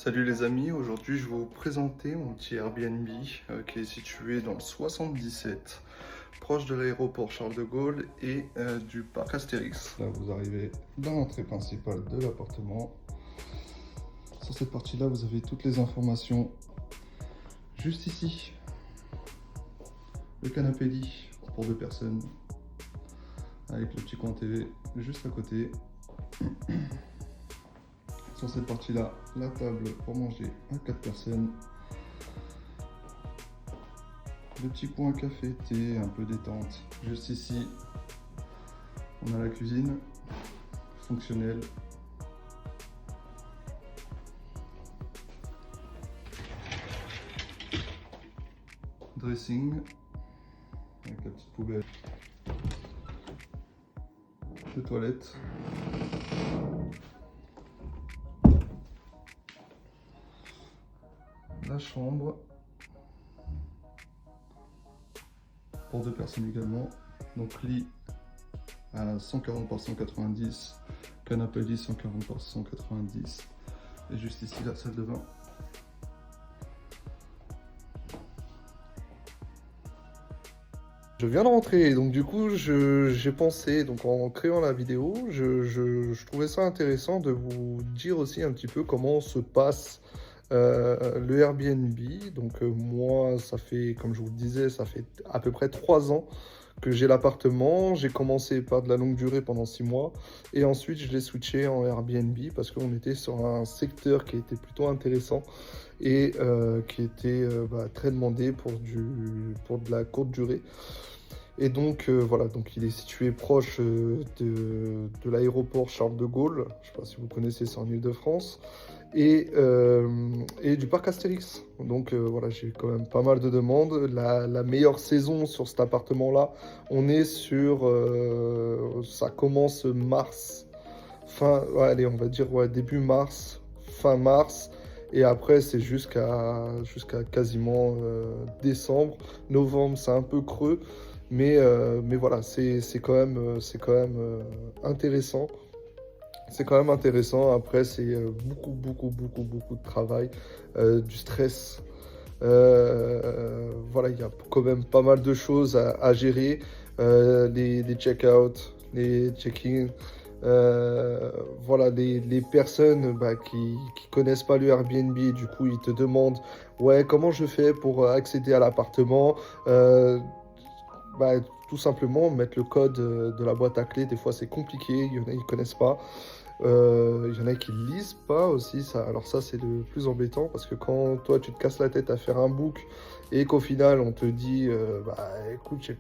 Salut les amis, aujourd'hui je vais vous présenter mon petit Airbnb qui est situé dans le 77, proche de l'aéroport Charles de Gaulle et du parc Astérix. Là vous arrivez dans l'entrée principale de l'appartement. Sur cette partie-là vous avez toutes les informations juste ici. Le canapé lit pour 2 personnes avec le petit coin TV juste à côté. Sur cette partie-là, la table pour manger à 4 personnes. Le petit coin café, thé, un peu détente. Juste ici, on a la cuisine fonctionnelle. Dressing, avec la petite poubelle. Les toilettes. La chambre pour 2 personnes également, donc lit à 140 par 190, canapé lit 140 par 190 et juste ici la salle de bain. Je viens de rentrer, donc du coup j'ai pensé, donc en créant la vidéo, je trouvais ça intéressant de vous dire aussi un petit peu comment se passe le Airbnb. Donc moi, ça fait, comme je vous le disais, ça fait à peu près 3 ans que j'ai l'appartement. J'ai commencé par de la longue durée pendant 6 mois et ensuite je l'ai switché en Airbnb parce qu'on était sur un secteur qui était plutôt intéressant et qui était très demandé pour de la courte durée. Et donc voilà, donc il est situé proche de l'aéroport Charles de Gaulle, je ne sais pas si vous connaissez, c'est en Île-de-France, et du parc Astérix. Donc voilà, j'ai quand même pas mal de demandes. La meilleure saison sur cet appartement-là, on est sur, ça commence mars, ouais, allez, on va dire ouais, début mars, fin mars. Et après, c'est jusqu'à quasiment décembre. Novembre, c'est un peu creux. Mais voilà, c'est quand même intéressant. C'est quand même intéressant. Après, c'est beaucoup de travail, du stress. Voilà, il y a quand même pas mal de choses à gérer. Les check-out, les check-in. Voilà, les personnes qui connaissent pas le Airbnb, du coup, ils te demandent, ouais, comment je fais pour accéder à l'appartement? Bah, tout simplement mettre le code de la boîte à clés. Des fois c'est compliqué, il y en a qui connaissent pas, il y en a qui lisent pas aussi ça. Alors ça c'est le plus embêtant parce que quand toi tu te casses la tête à faire un book et qu'au final on te dit écoute j'ai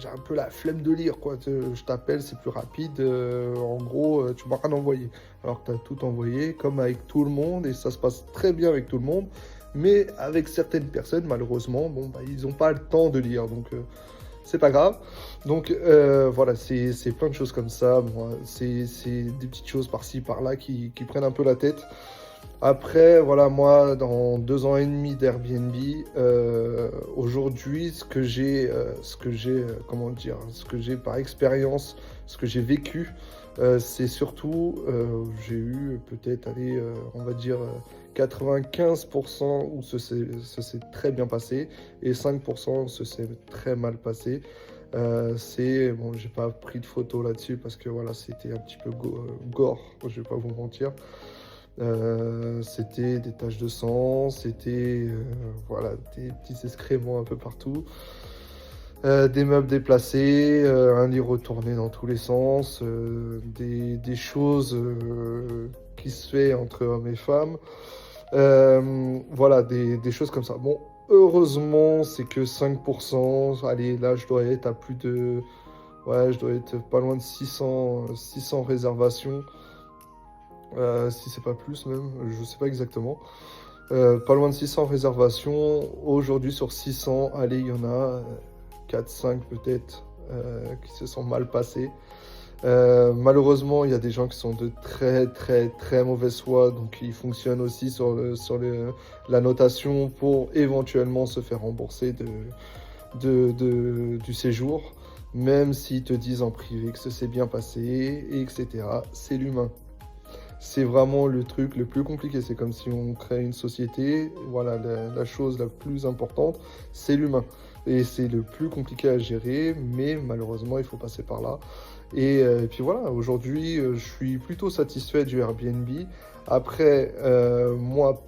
un peu la flemme de lire quoi, je t'appelle c'est plus rapide, en gros tu m'as rien envoyé alors que tu as tout envoyé comme avec tout le monde et ça se passe très bien avec tout le monde, mais avec certaines personnes malheureusement bon ils n'ont pas le temps de lire, donc c'est pas grave. Donc voilà, c'est plein de choses comme ça. Moi, c'est des petites choses par-ci, par-là qui prennent un peu la tête. Après, voilà, moi, dans 2 ans et demi d'Airbnb, aujourd'hui, comment dire, ce que j'ai par expérience, ce que j'ai vécu, c'est surtout, j'ai eu peut-être, allez, on va dire 95% où ça s'est très bien passé et 5% où ça s'est très mal passé. Bon, j'ai pas pris de photos là-dessus parce que voilà, c'était un petit peu gore, je vais pas vous mentir. C'était des taches de sang, c'était voilà, des petits excréments un peu partout. Des meubles déplacés, un lit retourné dans tous les sens, des choses qui se fait entre hommes et femmes. Voilà, des choses comme ça. Bon, heureusement, c'est que 5%. Allez, là, je dois être à plus de... Ouais, je dois être pas loin de 600 réservations. Si c'est pas plus même, je sais pas exactement. Pas loin de 600 réservations. Aujourd'hui, sur 600, allez, il y en a 4-5 peut-être qui se sont mal passés. Malheureusement, il y a des gens qui sont de très mauvaise foi, donc ils fonctionnent aussi sur la notation pour éventuellement se faire rembourser du séjour, même s'ils te disent en privé que ça s'est bien passé, etc. C'est l'humain. c'est vraiment le truc le plus compliqué. C'est comme si on crée une société, voilà, la chose la plus importante, c'est l'humain. Et c'est le plus compliqué à gérer, mais malheureusement, il faut passer par là. Et puis voilà, aujourd'hui, je suis plutôt satisfait du Airbnb. Après, moi,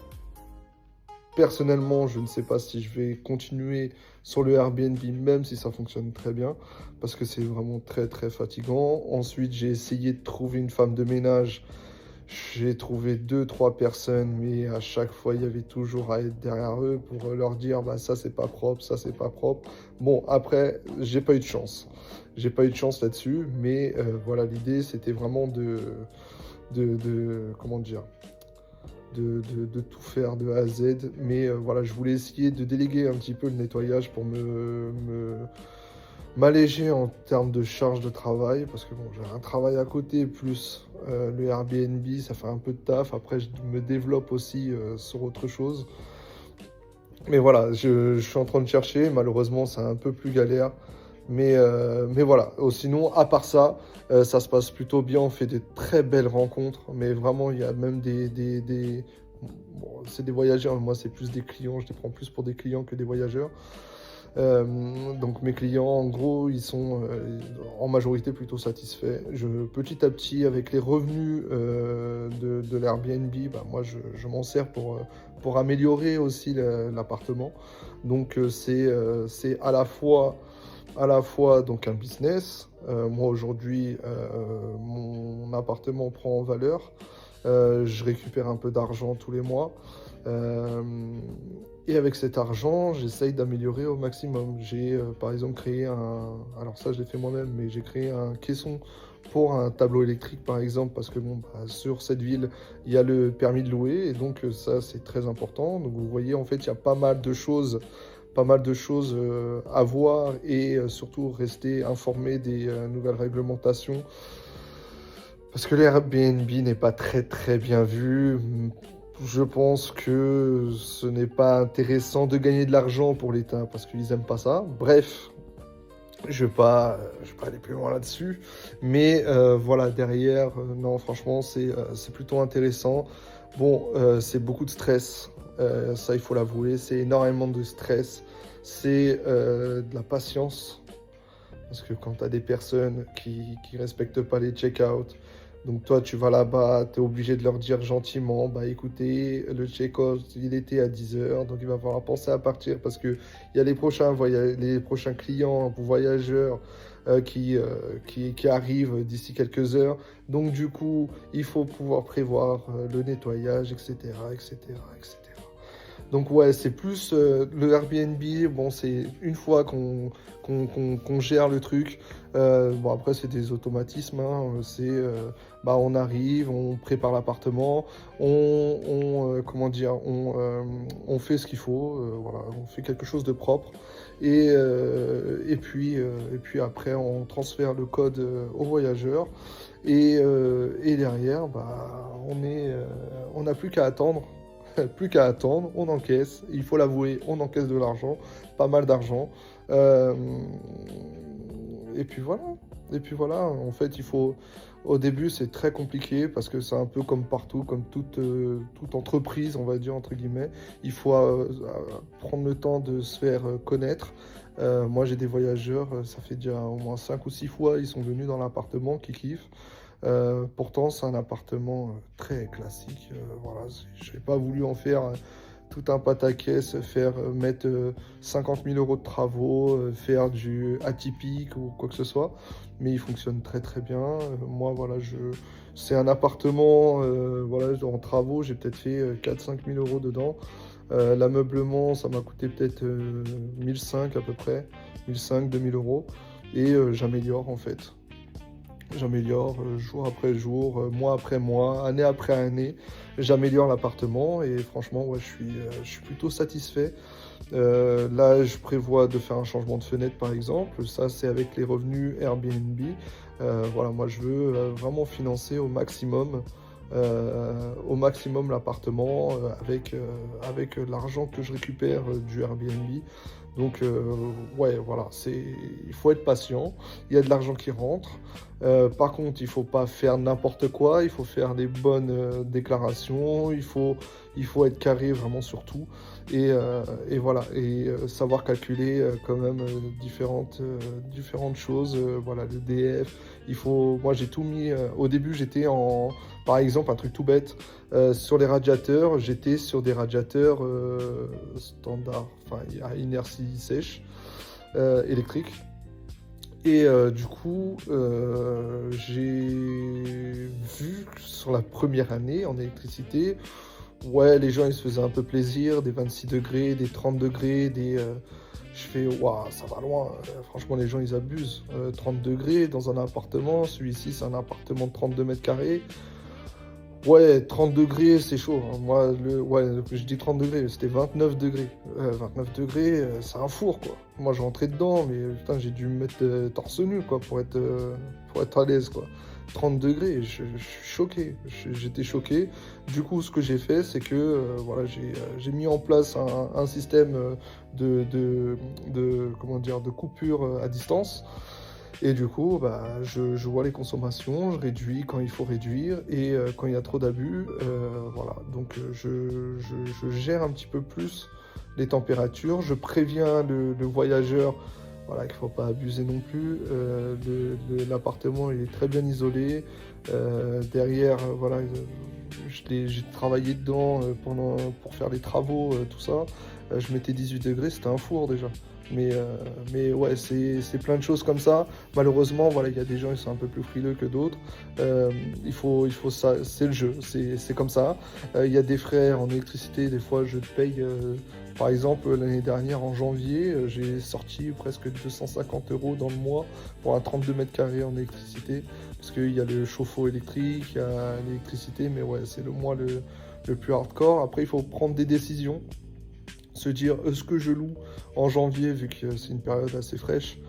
personnellement, je ne sais pas si je vais continuer sur le Airbnb, même si ça fonctionne très bien, parce que c'est vraiment très très fatigant. Ensuite, j'ai essayé de trouver une femme de ménage. J'ai trouvé deux, trois personnes, mais à chaque fois, il y avait toujours à être derrière eux pour leur dire, bah ça c'est pas propre, ça c'est pas propre. Bon, après, j'ai pas eu de chance. J'ai pas eu de chance là-dessus, mais voilà, l'idée c'était vraiment comment dire, de tout faire de A à Z. Mais voilà, je voulais essayer de déléguer un petit peu le nettoyage pour m'alléger en termes de charge de travail, parce que bon, j'ai un travail à côté, plus le Airbnb, ça fait un peu de taf. Après, je me développe aussi sur autre chose. Mais voilà, je suis en train de chercher. Malheureusement, c'est un peu plus galère. Mais voilà. Sinon, à part ça, ça se passe plutôt bien. On fait des très belles rencontres. Mais vraiment, il y a même bon, c'est des voyageurs. Moi, c'est plus des clients. Je les prends plus pour des clients que des voyageurs. Donc mes clients, en gros, ils sont en majorité plutôt satisfaits. Petit à petit, avec les revenus de l'Airbnb, bah, moi, je m'en sers pour améliorer aussi l'appartement. Donc c'est à la fois donc un business. Moi, aujourd'hui, mon appartement prend en valeur. Je récupère un peu d'argent tous les mois. Euh, et avec cet argent, j'essaye d'améliorer au maximum. J'ai par exemple créé alors ça je l'ai fait moi-même, mais j'ai créé un caisson pour un tableau électrique par exemple, parce que bon, bah, sur cette ville, il y a le permis de louer, et donc ça c'est très important. Donc vous voyez, en fait, il y a pas mal de choses à voir, et surtout rester informé des nouvelles réglementations. Parce que l'Airbnb n'est pas très très bien vu. Je pense que ce n'est pas intéressant de gagner de l'argent pour l'État parce qu'ils n'aiment pas ça. Bref, je vais pas aller plus loin là-dessus. Mais voilà, derrière, non, franchement, c'est plutôt intéressant. Bon, c'est beaucoup de stress, ça il faut l'avouer. C'est énormément de stress. C'est de la patience. Parce que quand tu as des personnes qui respectent pas les check-out, donc toi tu vas là-bas, tu es obligé de leur dire gentiment, bah écoutez, le check-out il était à 10 heures, donc il va falloir penser à partir, parce que il y a les prochains clients, voyageurs qui arrivent d'ici quelques heures. Donc du coup, il faut pouvoir prévoir le nettoyage, etc., etc., etc. Donc ouais, c'est plus le Airbnb. Bon, c'est une fois qu'on gère le truc. Bon, après, c'est des automatismes, hein. Bah, on arrive, on prépare l'appartement, comment dire, on fait ce qu'il faut. Voilà, on fait quelque chose de propre. Et puis après, on transfère le code au voyageur. Et derrière, bah, on n'a plus qu'à attendre. Plus qu'à attendre, on encaisse, il faut l'avouer, on encaisse de l'argent, pas mal d'argent. Euh, et puis voilà, en fait, au début, c'est très compliqué parce que c'est un peu comme partout, comme toute entreprise, on va dire, entre guillemets. Il faut prendre le temps de se faire connaître. Moi, j'ai des voyageurs, ça fait déjà au moins 5 ou 6 fois, ils sont venus dans l'appartement, qui kiffent. Pourtant, c'est un appartement très classique. Voilà, je n'ai pas voulu en faire tout un pataquès, mettre 50 000 euros de travaux, faire du atypique ou quoi que ce soit. Mais il fonctionne très très bien. Moi, voilà, c'est un appartement, voilà, en travaux, j'ai peut-être fait 4-5 000 euros dedans. L'ameublement, ça m'a coûté peut-être 1005 à peu près, 1005-2000 euros. Et j'améliore en fait. J'améliore jour après jour, mois après mois, année après année. J'améliore l'appartement et franchement, ouais, je suis plutôt satisfait. Là, je prévois de faire un changement de fenêtre par exemple. Ça, c'est avec les revenus Airbnb. Voilà, moi, je veux vraiment financer au maximum au maximum l'appartement avec l'argent que je récupère du Airbnb. Donc, ouais, voilà, il faut être patient. Il y a de l'argent qui rentre. Par contre, il faut pas faire n'importe quoi. Il faut faire des bonnes déclarations. Il faut être carré vraiment sur tout. Et voilà, savoir calculer quand même différentes choses. Voilà, le DF. Moi, j'ai tout mis. Au début, j'étais par exemple, un truc tout bête. Sur les radiateurs, j'étais sur des radiateurs standards, enfin à inertie sèche, électrique. Et du coup, j'ai vu que sur la première année en électricité, ouais, les gens ils se faisaient un peu plaisir, des 26 degrés, des 30 degrés, je fais, waouh, ça va loin. Franchement, les gens ils abusent. 30 degrés dans un appartement, celui-ci c'est un appartement de 32 mètres carrés. Ouais, 30 degrés, c'est chaud, hein. Moi, ouais, je dis 30 degrés, c'était 29 degrés. 29 degrés, c'est un four, quoi. Moi, je rentrais dedans, mais putain, j'ai dû me mettre torse nu, quoi, pour être à l'aise, quoi. 30 degrés, je suis choqué. J'étais choqué. Du coup, ce que j'ai fait, c'est que voilà, j'ai mis en place un système comment dire, de coupure à distance. Et du coup, bah, je vois les consommations, je réduis quand il faut réduire et quand il y a trop d'abus, voilà. Donc je gère un petit peu plus les températures, je préviens le voyageur, voilà, qu'il ne faut pas abuser non plus. L'appartement il est très bien isolé. Derrière, voilà, j'ai travaillé dedans pour faire les travaux, tout ça. Je mettais 18 degrés, c'était un four déjà. Mais ouais, c'est plein de choses comme ça. Malheureusement, voilà, il y a des gens qui sont un peu plus frileux que d'autres. Il faut ça, c'est le jeu, c'est comme ça. Il y a des frais en électricité, des fois je paye. Par exemple, l'année dernière, en janvier, j'ai sorti presque 250 € dans le mois pour un 32 mètres carrés en électricité. Parce qu'il y a le chauffe-eau électrique, il y a l'électricité, mais ouais, c'est le mois le plus hardcore. Après, il faut prendre des décisions. Se dire, est-ce que je loue en janvier, vu que c'est une période assez fraîche,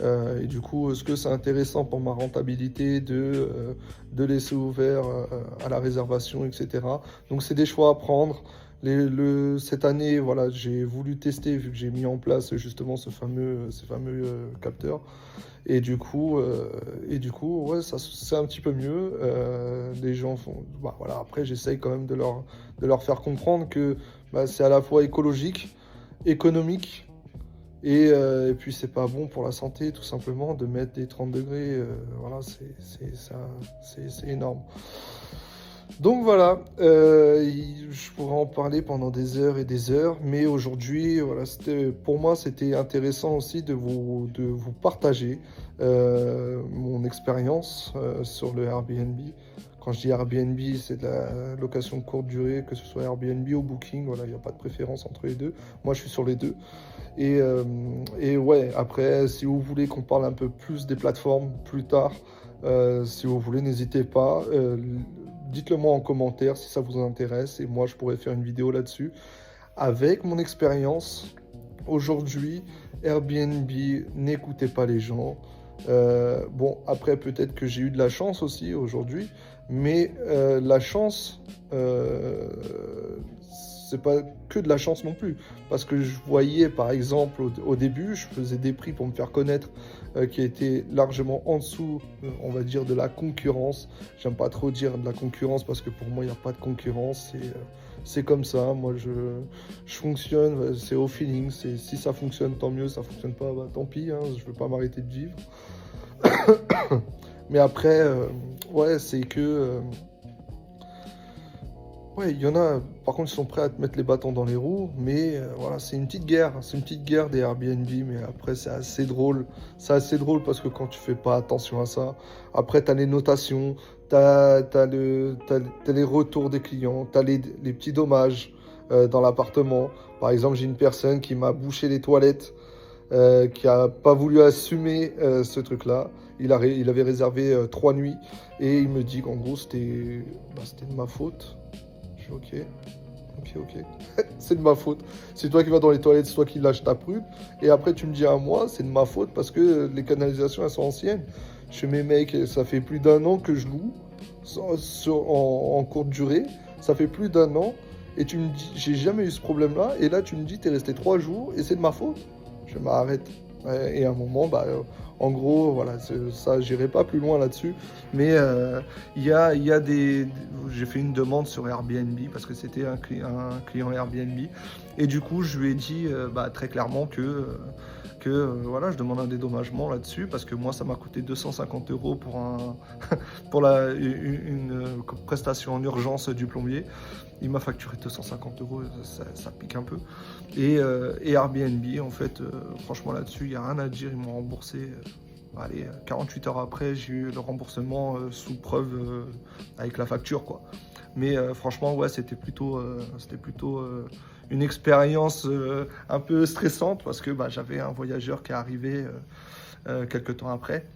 et du coup, est-ce que c'est intéressant pour ma rentabilité de laisser ouvert à la réservation, etc. Donc, c'est des choix à prendre. Cette année, voilà, j'ai voulu tester, vu que j'ai mis en place justement ces fameux capteurs. Et du coup, ouais, ça c'est un petit peu mieux. Les gens font. Bah, voilà, après, j'essaye quand même de leur faire comprendre que bah, c'est à la fois écologique, économique, et puis c'est pas bon pour la santé, tout simplement, de mettre des 30 degrés. Voilà, c'est énorme. Donc voilà, je pourrais en parler pendant des heures et des heures, mais aujourd'hui, voilà, pour moi, c'était intéressant aussi de vous partager mon expérience sur le Airbnb. Quand je dis Airbnb, c'est de la location de courte durée, que ce soit Airbnb ou Booking, voilà, il n'y a pas de préférence entre les deux. Moi, je suis sur les deux. Et ouais, après, si vous voulez qu'on parle un peu plus des plateformes plus tard, si vous voulez, n'hésitez pas. Dites-le moi en commentaire si ça vous intéresse et moi je pourrais faire une vidéo là-dessus. Avec mon expérience, aujourd'hui, Airbnb, n'écoutez pas les gens. Bon, après peut-être que j'ai eu de la chance aussi aujourd'hui, mais la chance, c'est pas que de la chance non plus. Parce que je voyais par exemple au début, je faisais des prix pour me faire connaître qui étaient largement en dessous, on va dire, de la concurrence. J'aime pas trop dire de la concurrence parce que pour moi, il n'y a pas de concurrence. C'est comme ça. Moi, je fonctionne, c'est au feeling. Si ça fonctionne, tant mieux. Ça fonctionne pas, bah, tant pis. Hein, je veux pas m'arrêter de vivre. Mais après, ouais, c'est que. Ouais, il y en a, par contre, ils sont prêts à te mettre les bâtons dans les roues, mais voilà, c'est une petite guerre des Airbnb, mais après, c'est assez drôle. C'est assez drôle parce que quand tu fais pas attention à ça, après, tu as les notations, t'as les retours des clients, tu as les petits dommages dans l'appartement. Par exemple, j'ai une personne qui m'a bouché les toilettes, qui a pas voulu assumer ce truc-là. Il avait réservé 3 nuits et il me dit qu'en gros, c'était de ma faute. Je suis ok. C'est de ma faute. C'est toi qui vas dans les toilettes, c'est toi qui lâches ta prude. Et après, tu me dis à moi, c'est de ma faute parce que les canalisations, elles sont anciennes. Je fais, mes mecs, ça fait plus d'1 an que je loue. en courte durée, ça fait plus d'un an, et tu me dis, j'ai jamais eu ce problème-là, et là tu me dis, t'es resté 3 jours, et c'est de ma faute. Je m'arrête. Ouais, et à un moment, bah, en gros, voilà, ça, j'irai pas plus loin là-dessus, mais il y a des... J'ai fait une demande sur Airbnb, parce que c'était un client Airbnb, et du coup, je lui ai dit bah, très clairement que voilà, je demande un dédommagement là-dessus, parce que moi, ça m'a coûté 250 euros pour une prestation en urgence du plombier. Il m'a facturé 250 euros, ça pique un peu. Et Airbnb, en fait, franchement là-dessus, il n'y a rien à dire, ils m'ont remboursé. Allez, 48 heures après, j'ai eu le remboursement sous preuve avec la facture, quoi. Mais franchement, ouais, c'était plutôt une expérience un peu stressante, parce que bah, j'avais un voyageur qui est arrivé quelques temps après.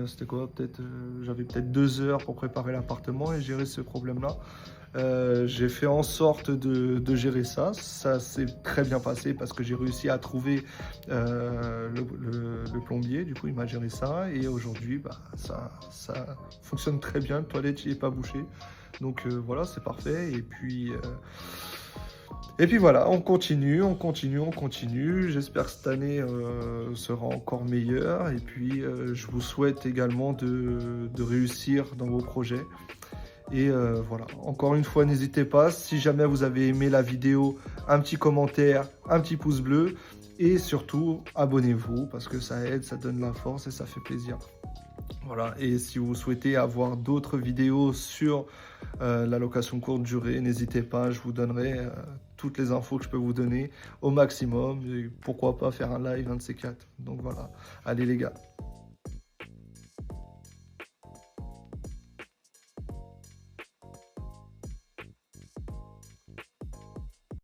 C'était quoi? J'avais peut-être 2 heures pour préparer l'appartement et gérer ce problème-là. J'ai fait en sorte de gérer ça. Ça s'est très bien passé parce que j'ai réussi à trouver le plombier. Du coup, il m'a géré ça. Et aujourd'hui, bah, ça fonctionne très bien. Le toilette, il n'est pas bouché. Donc voilà, c'est parfait. Et puis voilà, on continue, on continue, on continue. J'espère que cette année sera encore meilleure. Et puis, je vous souhaite également de réussir dans vos projets. Et voilà, encore une fois, n'hésitez pas, si jamais vous avez aimé la vidéo, un petit commentaire, un petit pouce bleu. Et surtout, abonnez-vous parce que ça aide, ça donne la force et ça fait plaisir. Voilà, et si vous souhaitez avoir d'autres vidéos sur la location courte durée, n'hésitez pas, je vous donnerai toutes les infos que je peux vous donner au maximum. Et pourquoi pas faire un live, un de ces quatre. Donc voilà, allez les gars.